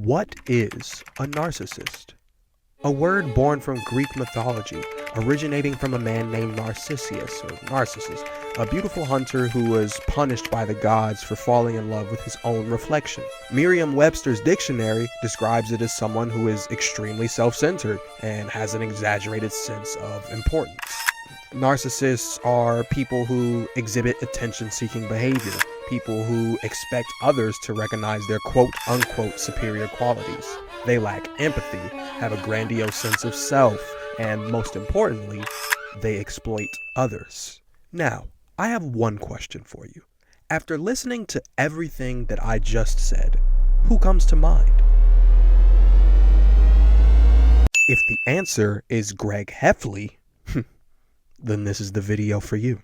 What is a narcissist? A word born from Greek mythology, originating from a man named Narcissus, a beautiful hunter who was punished by the gods for falling in love with his own reflection. Merriam-Webster's dictionary describes it as someone who is extremely self-centered and has an exaggerated sense of importance. Narcissists are people who exhibit attention-seeking behavior, people who expect others to recognize their quote-unquote superior qualities. They lack empathy, have a grandiose sense of self, and most importantly, they exploit others. Now, I have one question for you. After listening to everything that I just said, who comes to mind? If the answer is Greg Heffley, then this is the video for you.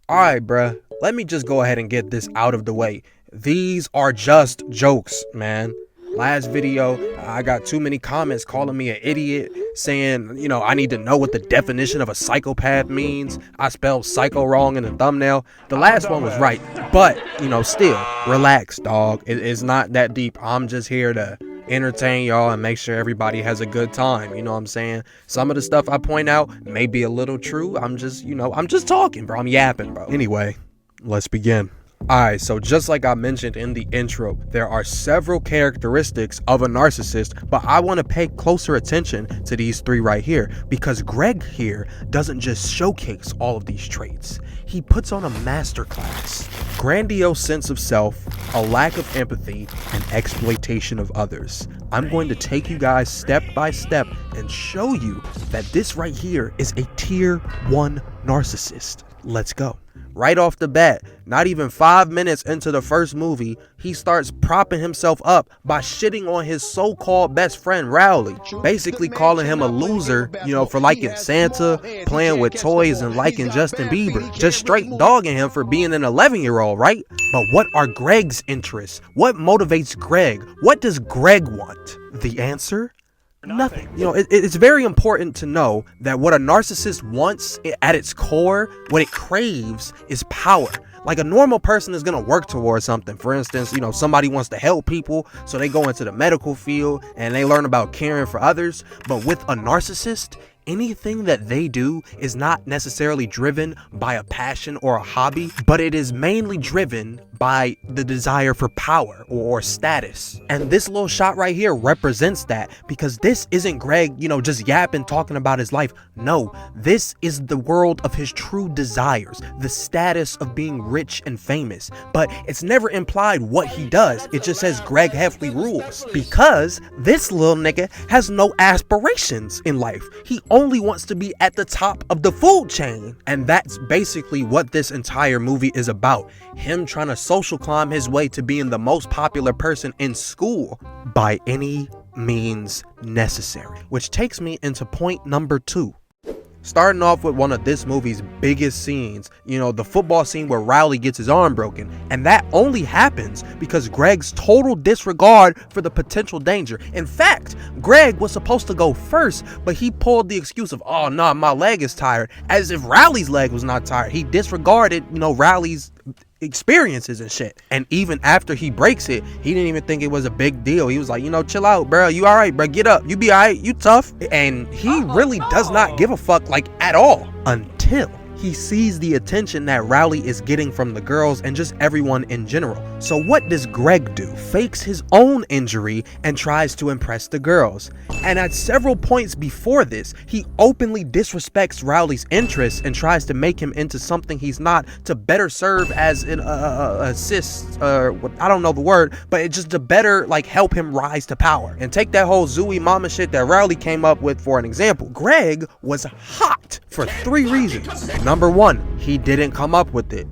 Alright, bruh, let me just go ahead and get this out of the way. These are just jokes, man. Last video, I got too many comments calling me an idiot, saying, I need to know what the definition of a psychopath means. I spelled psycho wrong in the thumbnail. The last one was right, but, still, relax, dog. It's not that deep. I'm just here to entertain y'all and make sure everybody has a good time. You know what I'm saying? Some of the stuff I point out may be a little true. I'm just talking, bro. I'm yapping, bro. Anyway, let's begin. Alright, so just like I mentioned in the intro, there are several characteristics of a narcissist, but I want to pay closer attention to these three right here, because Greg here doesn't just showcase all of these traits. He puts on a masterclass. Grandiose sense of self, a lack of empathy, and exploitation of others. I'm going to take you guys step by step and show you that this right here is a tier 1 narcissist. Let's go. Right off the bat, not even 5 minutes into the first movie, he starts propping himself up by shitting on his so-called best friend Rowley, basically calling him a loser, for liking Santa, playing with toys, and liking Justin Bieber. Just straight dogging him for being an 11-year-old, right? But what are Greg's interests? What motivates Greg? What does Greg want? The answer? Nothing. It's very important to know that what a narcissist wants at its core, what it craves, is power. Like a normal person is going to work towards something. For instance, somebody wants to help people, so they go into the medical field and they learn about caring for others. But with a narcissist, anything that they do is not necessarily driven by a passion or a hobby, but it is mainly driven by the desire for power or status. And this little shot right here represents that, because this isn't Greg, just yapping, talking about his life. No, this is the world of his true desires, the status of being rich and famous. But it's never implied what he does. It just says Greg Heffley rules, because this little nigga has no aspirations in life. He only wants to be at the top of the food chain. And that's basically what this entire movie is about. Him trying to social climb his way to being the most popular person in school by any means necessary. Which takes me into point number 2. Starting off with one of this movie's biggest scenes, the football scene where Rowley gets his arm broken. And that only happens because Greg's total disregard for the potential danger. In fact, Greg was supposed to go first, but he pulled the excuse of, oh no, my leg is tired, as if Rowley's leg was not tired. He disregarded, Rowley's experiences and shit. And even after he breaks it, he didn't even think it was a big deal. He was like, chill out, bro. You all right, bro? Get up. You be all right. You tough. And he really does not give a fuck, at all, until he sees the attention that Rowley is getting from the girls and just everyone in general. So what does Greg do? Fakes his own injury and tries to impress the girls. And at several points before this, he openly disrespects Rowley's interests and tries to make him into something he's not, to better serve as an assist, I don't know the word, but it just to better help him rise to power. And take that whole Zooey Mama shit that Rowley came up with for an example. Greg was hot for 3 reasons. Number 1, he didn't come up with it.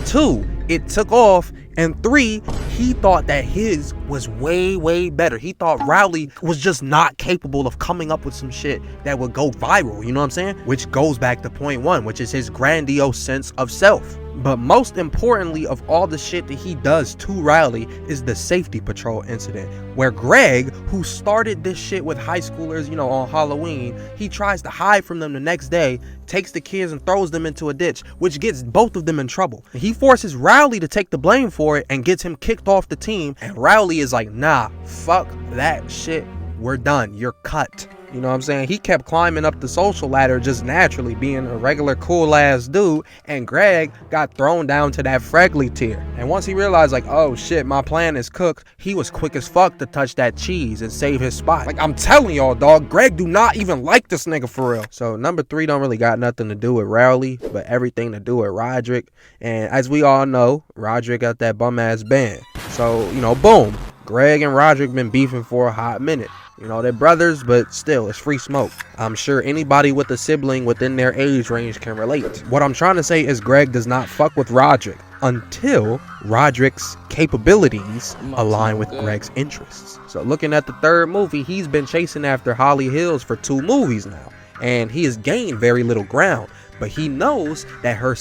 2, it took off. And 3, he thought that his was way better. He thought Rowley was just not capable of coming up with some shit that would go viral, you know what I'm saying? Which goes back to point 1, which is his grandiose sense of self. But most importantly of all the shit that he does to Riley is the safety patrol incident, where Greg, who started this shit with high schoolers, on Halloween, he tries to hide from them the next day, takes the kids and throws them into a ditch, which gets both of them in trouble. He forces Riley to take the blame for it and gets him kicked off the team, and Riley is like, nah, fuck that shit, we're done, you're cut. You know what I'm saying? He kept climbing up the social ladder just naturally, being a regular cool ass dude, and Greg got thrown down to that Fregley tier. And once he realized, like, oh shit, my plan is cooked, he was quick as fuck to touch that cheese and save his spot. Like, I'm telling y'all, dog, Greg do not even like this nigga for real. So number 3 don't really got nothing to do with Rowley, but everything to do with Roderick. And as we all know, Roderick got that bum ass band. So, boom, Greg and Roderick been beefing for a hot minute. They're brothers, but still, it's free smoke. I'm sure anybody with a sibling within their age range can relate. What I'm trying to say is Greg does not fuck with Roderick until Roderick's capabilities align with Greg's interests. So looking at the 3rd movie, he's been chasing after Holly Hills for 2 movies now, and he has gained very little ground. But he knows that her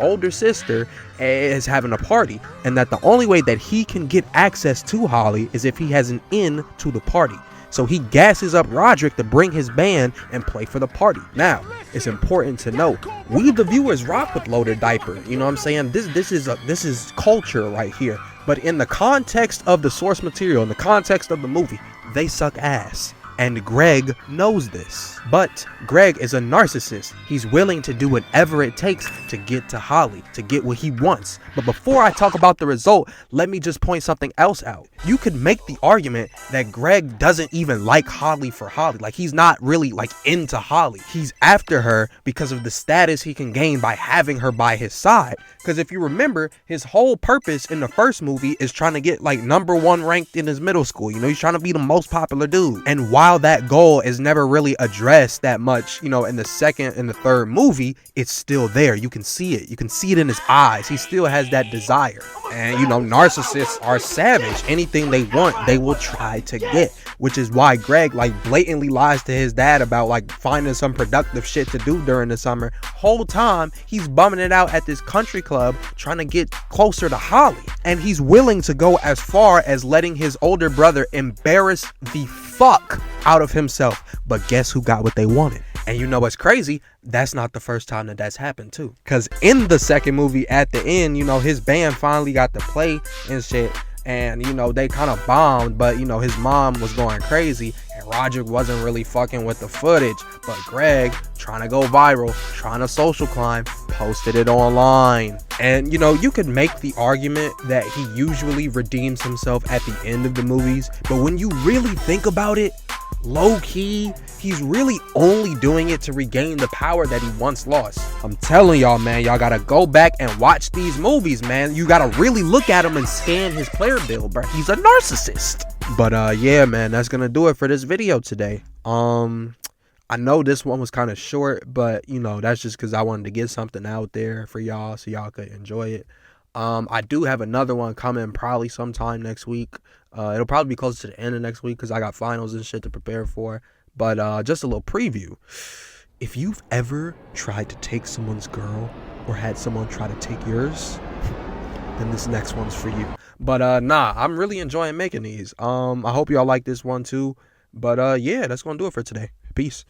older sister, is having a party, and that the only way that he can get access to Holly is if he has an in to the party. So he gasses up Roderick to bring his band and play for the party. Now, it's important to note, we the viewers rock with Loaded Diaper. You know what I'm saying? This is culture right here. But in the context of the source material, in the context of the movie, they suck ass. And Greg knows this. But Greg is a narcissist. He's willing to do whatever it takes to get to Holly, to get what he wants. But before I talk about the result, let me just point something else out. You could make the argument that Greg doesn't even like Holly for Holly. Like, he's not really into Holly. He's after her because of the status he can gain by having her by his side. Because if you remember, his whole purpose in the first movie is trying to get number 1 ranked in his middle school. He's trying to be the most popular dude. And while that goal is never really addressed that much, in the 2nd and the 3rd movie, it's still there. You can see it. You can see it in his eyes. He still has that desire. And narcissists are savage. Anything they want, they will try to get. Which is why Greg blatantly lies to his dad about finding some productive shit to do during the summer. Whole time he's bumming it out at this country club trying to get closer to Holly. And he's willing to go as far as letting his older brother embarrass the fuck out of himself. But guess who got what they wanted? And you know what's crazy? That's not the first time that's happened too. Because in the 2nd movie, at the end, his band finally got to play and shit. And, they kind of bombed, but, his mom was going crazy. And Roderick wasn't really fucking with the footage. But Greg, trying to go viral, trying to social climb, posted it online. And, you could make the argument that he usually redeems himself at the end of the movies. But when you really think about it, low-key, he's really only doing it to regain the power that he once lost. I'm telling y'all, man, y'all gotta go back and watch these movies, man. You gotta really look at him and scan his player bill, bro. He's a narcissist. But yeah, man, that's gonna do it for this video today. I know this one was kind of short, but that's just because I wanted to get something out there for y'all so y'all could enjoy it. I do have another one coming probably sometime next week. It'll probably be close to the end of next week because I got finals and shit to prepare for. But just a little preview. If you've ever tried to take someone's girl or had someone try to take yours, then this next one's for you. But nah, I'm really enjoying making these. I hope y'all like this one too. But yeah, that's gonna do it for today. Peace.